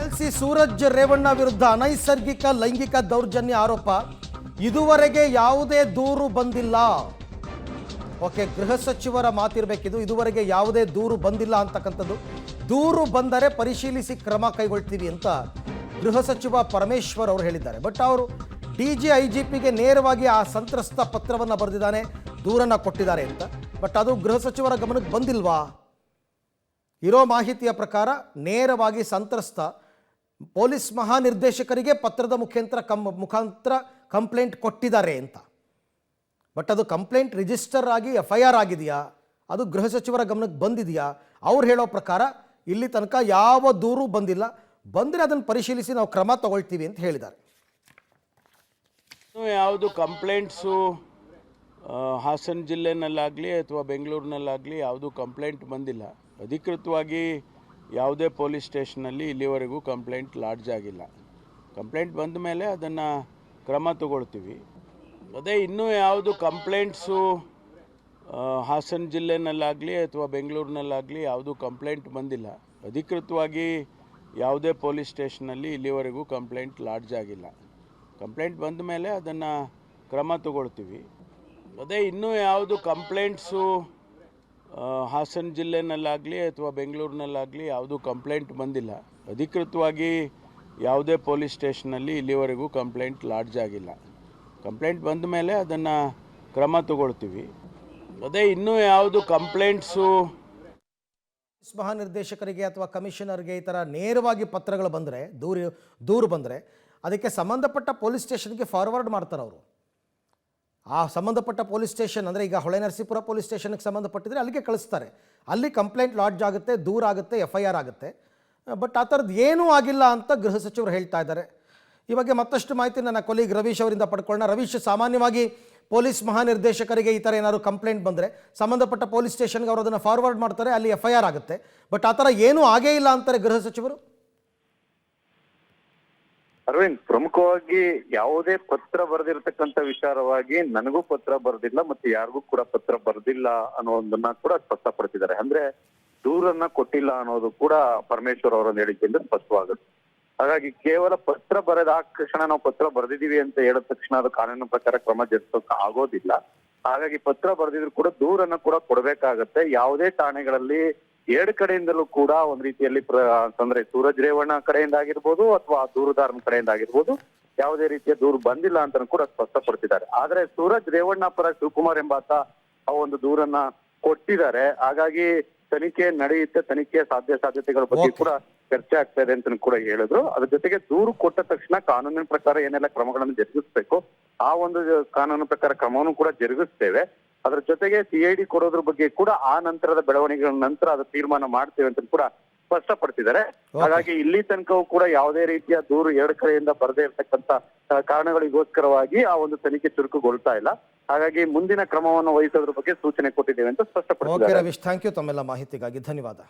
LC Suraj Revanna ವಿರುದ್ಧ ಅನೈಸರ್ಗಿಕ ಲೈಂಗಿಕ ದೌರ್ಜನ್ಯ ಆರೋಪ. ಇದುವರೆಗೆ ಯಾವುದೇ ದೂರು ಬಂದಿಲ್ಲ. ಓಕೆ, ಗೃಹ ಸಚಿವರ ಮಾತಿರಬೇಕಿದು. ಇದುವರೆಗೆ ಯಾವುದೇ ದೂರು ಬಂದಿಲ್ಲ ಅಂತಕ್ಕಂಥದ್ದು. ದೂರು ಬಂದರೆ ಪರಿಶೀಲಿಸಿ ಕ್ರಮ ಕೈಗೊಳ್ತೀವಿ ಅಂತ ಗೃಹ ಸಚಿವ ಪರಮೇಶ್ವರ್ ಅವರು ಹೇಳಿದ್ದಾರೆ. ಬಟ್ ಅವರು ಡಿಜಿ ಐಜಿಪಿಗೆ ನೇರವಾಗಿ ಆ ಸಂತ್ರಸ್ತ ಪತ್ರವನ್ನು ಬರೆದಿದ್ದಾನೆ, ದೂರನ್ನು ಕೊಟ್ಟಿದ್ದಾರೆ ಅಂತ. ಬಟ್ ಅದು ಗೃಹ ಸಚಿವರ ಗಮನಕ್ಕೆ ಬಂದಿಲ್ವಾ? ಇರೋ ಮಾಹಿತಿಯ ಪ್ರಕಾರ ನೇರವಾಗಿ ಸಂತ್ರಸ್ತ ಪೊಲೀಸ್ ಮಹಾನಿರ್ದೇಶಕರಿಗೆ ಪತ್ರದ ಮುಖಾಂತರ ಕಂಪ್ಲೇಂಟ್ ಕೊಟ್ಟಿದ್ದಾರೆ ಅಂತ. ಬಟ್ ಅದು ಕಂಪ್ಲೇಂಟ್ ರಿಜಿಸ್ಟರ್ ಆಗಿ FIR ಆಗಿದೆಯಾ, ಅದು ಗೃಹ ಸಚಿವರ ಗಮನಕ್ಕೆ ಬಂದಿದೆಯಾ? ಅವ್ರು ಹೇಳೋ ಪ್ರಕಾರ ಇಲ್ಲಿ ತನಕ ಯಾವ ದೂರು ಬಂದಿಲ್ಲ. ಬಂದರೆ ಅದನ್ನು ಪರಿಶೀಲಿಸಿ ನಾವು ಕ್ರಮ ತಗೊಳ್ತೀವಿ ಅಂತ ಹೇಳಿದ್ದಾರೆ. ಯಾವುದು ಕಂಪ್ಲೇಂಟ್ಸು ಹಾಸನ ಜಿಲ್ಲೆನಲ್ಲಾಗಲಿ ಅಥವಾ ಬೆಂಗಳೂರಿನಲ್ಲಾಗಲಿ ಯಾವುದು ಕಂಪ್ಲೇಂಟ್ ಬಂದಿಲ್ಲ. ಅಧಿಕೃತವಾಗಿ ಯಾವುದೇ ಪೊಲೀಸ್ ಸ್ಟೇಷನಲ್ಲಿ ಇಲ್ಲಿವರೆಗೂ ಕಂಪ್ಲೇಂಟ್ ಲಾಡ್ಜ್ ಆಗಿಲ್ಲ. ಕಂಪ್ಲೇಂಟ್ ಬಂದ ಮೇಲೆ ಅದನ್ನು ಕ್ರಮ ತಗೊಳ್ತೀವಿ. ಅದೇ ಇನ್ನೂ ಯಾವುದು ಕಂಪ್ಲೇಂಟ್ಸು ಹಾಸನ ಜಿಲ್ಲೆನಲ್ಲಾಗಲಿ ಅಥವಾ ಬೆಂಗಳೂರಿನಲ್ಲಾಗಲಿ ಯಾವುದು ಕಂಪ್ಲೇಂಟ್ ಬಂದಿಲ್ಲ. ಅಧಿಕೃತವಾಗಿ ಯಾವುದೇ ಪೊಲೀಸ್ ಸ್ಟೇಷನಲ್ಲಿ ಇಲ್ಲಿವರೆಗೂ ಕಂಪ್ಲೇಂಟ್ ಲಾಡ್ಜ್ ಆಗಿಲ್ಲ. ಕಂಪ್ಲೇಂಟ್ ಬಂದ ಮೇಲೆ ಅದನ್ನು ಕ್ರಮ ತಗೊಳ್ತೀವಿ. ಅದೇ ಇನ್ನೂ ಯಾವುದು ಕಂಪ್ಲೇಂಟ್ಸು ಹಾಸನ ಜಿಲ್ಲೆನಲ್ಲಾಗಲಿ ಅಥವಾ ಬೆಂಗಳೂರಿನಲ್ಲಾಗಲಿ ಯಾವುದು ಕಂಪ್ಲೇಂಟ್ ಬಂದಿಲ್ಲ. ಅಧಿಕೃತವಾಗಿ ಯಾವುದೇ ಪೊಲೀಸ್ ಸ್ಟೇಷನಲ್ಲಿ ಇಲ್ಲಿವರೆಗೂ ಕಂಪ್ಲೇಂಟ್ ಲಾಡ್ಜ್ ಆಗಿಲ್ಲ. ಕಂಪ್ಲೇಂಟ್ ಬಂದ ಮೇಲೆ ಅದನ್ನು ಕ್ರಮ ತಗೊಳ್ತೀವಿ. ಅದೇ ಇನ್ನೂ ಯಾವುದು ಕಂಪ್ಲೇಂಟ್ಸು ಮಹಾನಿರ್ದೇಶಕರಿಗೆ ಅಥವಾ ಕಮಿಷನರ್ಗೆ ಈ ಥರ ನೇರವಾಗಿ ಪತ್ರಗಳು ಬಂದರೆ, ದೂರು ಬಂದರೆ ಅದಕ್ಕೆ ಸಂಬಂಧಪಟ್ಟ ಪೊಲೀಸ್ ಸ್ಟೇಷನ್ಗೆ ಫಾರ್ವರ್ಡ್ ಮಾಡ್ತಾರೆ ಅವರು. ಆ ಸಂಬಂಧಪಟ್ಟ ಪೊಲೀಸ್ ಸ್ಟೇಷನ್ ಅಂದರೆ ಈಗ ಹೊಳೆನರಸೀಪುರ ಪೊಲೀಸ್ ಸ್ಟೇಷನ್ಗೆ ಸಂಬಂಧಪಟ್ಟಿದ್ರೆ ಅಲ್ಲಿಗೆ ಕಳಿಸ್ತಾರೆ. ಅಲ್ಲಿ ಕಂಪ್ಲೇಂಟ್ ಲಾಡ್ಜ್ ಆಗುತ್ತೆ, ದೂರ ಆಗುತ್ತೆ, FIR ಆಗುತ್ತೆ. ಬಟ್ ಆ ಥರದ್ದು ಏನೂ ಆಗಿಲ್ಲ ಅಂತ ಗೃಹ ಸಚಿವರು ಹೇಳ್ತಾ ಇದ್ದಾರೆ. ಈ ಬಗ್ಗೆ ಮತ್ತಷ್ಟು ಮಾಹಿತಿ ನನ್ನ ಕೊಲೀಗ್ ರವೀಶ್ ಅವರಿಂದ ಪಡ್ಕೊಳ್ಳೋಣ. ರವೀಶ್, ಸಾಮಾನ್ಯವಾಗಿ ಪೊಲೀಸ್ ಮಹಾನಿರ್ದೇಶಕರಿಗೆ ಈ ಥರ ಏನಾದ್ರು ಕಂಪ್ಲೇಂಟ್ ಬಂದರೆ ಸಂಬಂಧಪಟ್ಟ ಪೊಲೀಸ್ ಸ್ಟೇಷನ್ಗೆ ಅವರು ಅದನ್ನು ಫಾರ್ವರ್ಡ್ ಮಾಡ್ತಾರೆ, ಅಲ್ಲಿ FIR ಆಗುತ್ತೆ. ಬಟ್ ಆ ಥರ ಏನೂ ಆಗೇ ಇಲ್ಲ ಅಂತಾರೆ ಗೃಹ ಸಚಿವರು. ಅರವಿಂದ್, ಪ್ರಮುಖವಾಗಿ ಯಾವುದೇ ಪತ್ರ ಬರೆದಿರ್ತಕ್ಕಂಥ ವಿಚಾರವಾಗಿ ನನಗೂ ಪತ್ರ ಬರೆದಿಲ್ಲ ಮತ್ತೆ ಯಾರಿಗೂ ಕೂಡ ಪತ್ರ ಬರೆದಿಲ್ಲ ಅನ್ನೋದನ್ನ ಕೂಡ ಸ್ಪಷ್ಟಪಡಿಸಿದ್ದಾರೆ. ಅಂದ್ರೆ ದೂರನ್ನ ಕೊಟ್ಟಿಲ್ಲ ಅನ್ನೋದು ಕೂಡ ಪರಮೇಶ್ವರ್ ಅವರ ಹೇಳಿಕೆಯಿಂದ ಸ್ಪಷ್ಟವಾಗುತ್ತೆ. ಹಾಗಾಗಿ ಕೇವಲ ಪತ್ರ ಬರೆದ ತಕ್ಷಣ ನಾವು ಪತ್ರ ಬರೆದಿದೀವಿ ಅಂತ ಹೇಳಿದ ತಕ್ಷಣ ಅದು ಕಾನೂನು ಪ್ರಕಾರ ಕ್ರಮ ಜರುಗಿಸೋಕೆ ಆಗೋದಿಲ್ಲ. ಹಾಗಾಗಿ ಪತ್ರ ಬರೆದಿದ್ರು ಕೂಡ ದೂರನ್ನ ಕೂಡ ಕೊಡ್ಬೇಕಾಗತ್ತೆ. ಯಾವುದೇ ಠಾಣೆಗಳಲ್ಲಿ ಎರಡು ಕಡೆಯಿಂದಲೂ ಕೂಡ ಒಂದ್ ರೀತಿಯಲ್ಲಿ ಅಂದ್ರೆ ಸೂರಜ್ ರೇವಣ್ಣ ಕಡೆಯಿಂದ ಆಗಿರ್ಬೋದು ಅಥವಾ ದೂರುದಾರನ ಕಡೆಯಿಂದ ಆಗಿರ್ಬೋದು ಯಾವುದೇ ರೀತಿಯ ದೂರು ಬಂದಿಲ್ಲ ಅಂತ ಕೂಡ ಸ್ಪಷ್ಟಪಡಿಸಿದ್ದಾರೆ. ಆದ್ರೆ ಸೂರಜ್ ರೇವಣ್ಣ ಪರ ಶಿವಕುಮಾರ್ ಎಂಬಾತ ಆ ಒಂದು ದೂರನ್ನ ಕೊಟ್ಟಿದ್ದಾರೆ. ಹಾಗಾಗಿ ತನಿಖೆ ನಡೆಯುತ್ತೆ, ತನಿಖೆಯ ಸಾಧ್ಯತೆಗಳ ಬಗ್ಗೆ ಕೂಡ ಚರ್ಚೆ ಆಗ್ತಾ ಇದೆ ಅಂತ ಕೂಡ ಹೇಳಿದ್ರು. ಅದ್ರ ಜೊತೆಗೆ ದೂರು ಕೊಟ್ಟ ತಕ್ಷಣ ಕಾನೂನಿನ ಪ್ರಕಾರ ಏನೆಲ್ಲ ಕ್ರಮಗಳನ್ನು ಜರುಗಿಸ್ಬೇಕು ಆ ಒಂದು ಕಾನೂನು ಪ್ರಕಾರ ಕ್ರಮವನ್ನು ಕೂಡ ಜರುಗಿಸ್ತೇವೆ. ಅದ್ರ ಜೊತೆಗೆ CID ಕೊಡೋದ್ರ ಬಗ್ಗೆ ಕೂಡ ಆ ನಂತರದ ಬೆಳವಣಿಗೆಗಳ ನಂತರ ಅದು ತೀರ್ಮಾನ ಮಾಡ್ತೇವೆ ಅಂತ ಕೂಡ ಸ್ಪಷ್ಟಪಡಿಸಿದ್ದಾರೆ. ಹಾಗಾಗಿ ಇಲ್ಲಿ ತನಕವೂ ಕೂಡ ಯಾವುದೇ ರೀತಿಯ ದೂರು ಎರಡು ಕಡೆಯಿಂದ ಬರದೇ ಇರತಕ್ಕಂತ ಕಾರಣಗಳಿಗೋಸ್ಕರವಾಗಿ ಆ ಒಂದು ತನಿಖೆ ಚುರುಕುಗೊಳ್ತಾ ಇಲ್ಲ. ಹಾಗಾಗಿ ಮುಂದಿನ ಕ್ರಮವನ್ನು ವಹಿಸೋದ್ರ ಬಗ್ಗೆ ಸೂಚನೆ ಕೊಟ್ಟಿದ್ದೇವೆ ಅಂತ ಸ್ಪಷ್ಟಪಡಿಸಿದ್ದಾರೆ. ರವೀಶ್, ಥ್ಯಾಂಕ್ ಯು ತಮ್ಮೆಲ್ಲ ಮಾಹಿತಿಗಾಗಿ. ಧನ್ಯವಾದ.